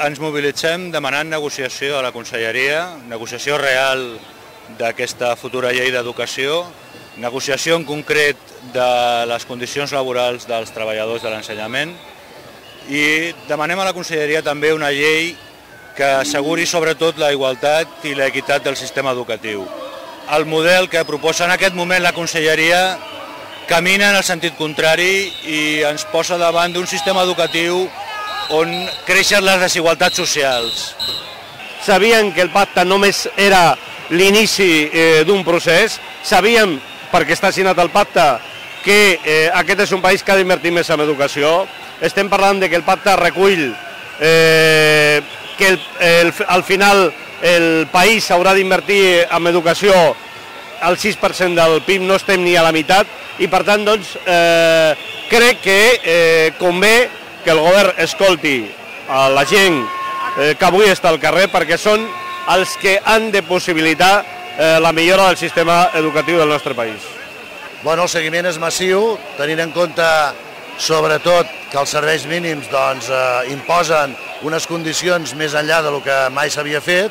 ens mobilitzem demanant negociació a la Conselleria, negociació real d'aquesta futura llei d'educació, negociació en concret de les condicions laborals dels treballadors de l'ensenyament i demanem a la Conselleria també una llei que asseguri sobretot la igualtat i l'equitat del sistema educatiu. El model que proposa en aquest moment la Conselleria camina en el sentit contrari i ens posa davant d'un sistema educatiu on creixen les desigualtats socials. Sabien que el pacte només era l'inici d'un procés, sabíem, perquè està signat el pacte, que aquest és un país que ha d'invertir més en educació. Estem parlant de que el pacte recull que al final el país haurà d'invertir en educació el 6% del PIB, no estem ni a la meitat, i per tant doncs, crec que convé que el govern escolti a la gent que avui està al carrer, perquè són els que han de possibilitar la millora del sistema educatiu del nostre país. Bueno, el seguiment és massiu, tenint en compte sobretot que els serveis mínims imposen unes condicions més enllà del que mai s'havia fet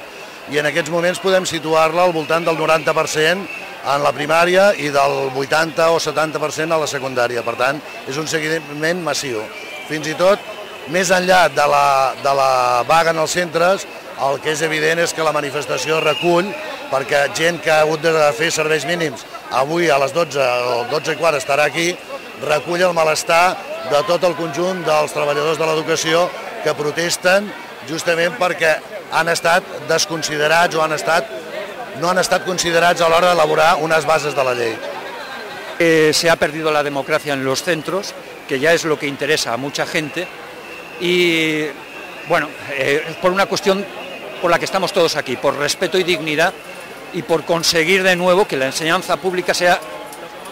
i en aquests moments podem situar-la al voltant del 90% en la primària i del 80 o 70% a la secundària. Per tant, és un seguiment massiu. Fins i tot, més enllà de la vaga en els centres, el que és evident és que la manifestació recull, perquè gent que ha hagut de fer serveis mínims avui a les 12 o 12 i quart estarà aquí, recull el malestar de tot el conjunt dels treballadors de l'educació que protesten justament perquè han estat desconsiderats o no han estat considerats a l'hora d'elaborar unes bases de la llei. Se ha perdido la democracia en los centros, que ya es lo que interesa a mucha gente, y bueno, por una cuestión por la que estamos todos aquí, por respeto y dignidad y por conseguir de nuevo que la enseñanza pública sea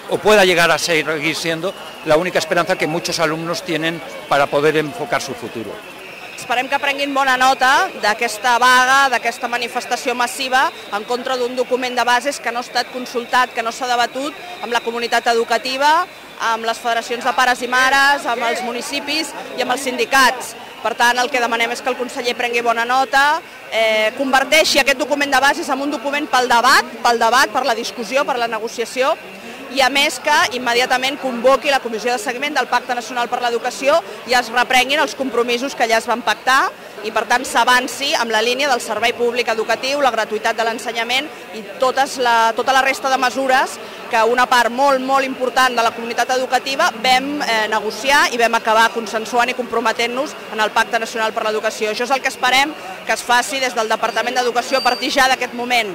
o pueda llegar a seguir siendo la única esperanza que muchos alumnos tienen para poder enfocar su futuro. Esperem que prenguin bona nota d'aquesta vaga, d'aquesta manifestació massiva en contra d'un document de bases que no ha estat consultat, que no s'ha debatut amb la comunitat educativa, amb les federacions de pares i mares, amb els municipis i amb els sindicats. Per tant, el que demanem és que el conseller prengui bona nota, converteixi aquest document de bases en un document pel debat, per la discussió, per la negociació, i a més que immediatament convoqui la Comissió de Seguiment del Pacte Nacional per l'Educació i es reprenguin els compromisos que ja es van pactar i per tant s'avanci amb la línia del servei públic educatiu, la gratuïtat de l'ensenyament i tota la resta de mesures que una part molt important de la comunitat educativa vam negociar i vam acabar consensuant i comprometent-nos en el Pacte Nacional per l'Educació. Això és el que esperem que es faci des del Departament d'Educació a partir ja d'aquest moment.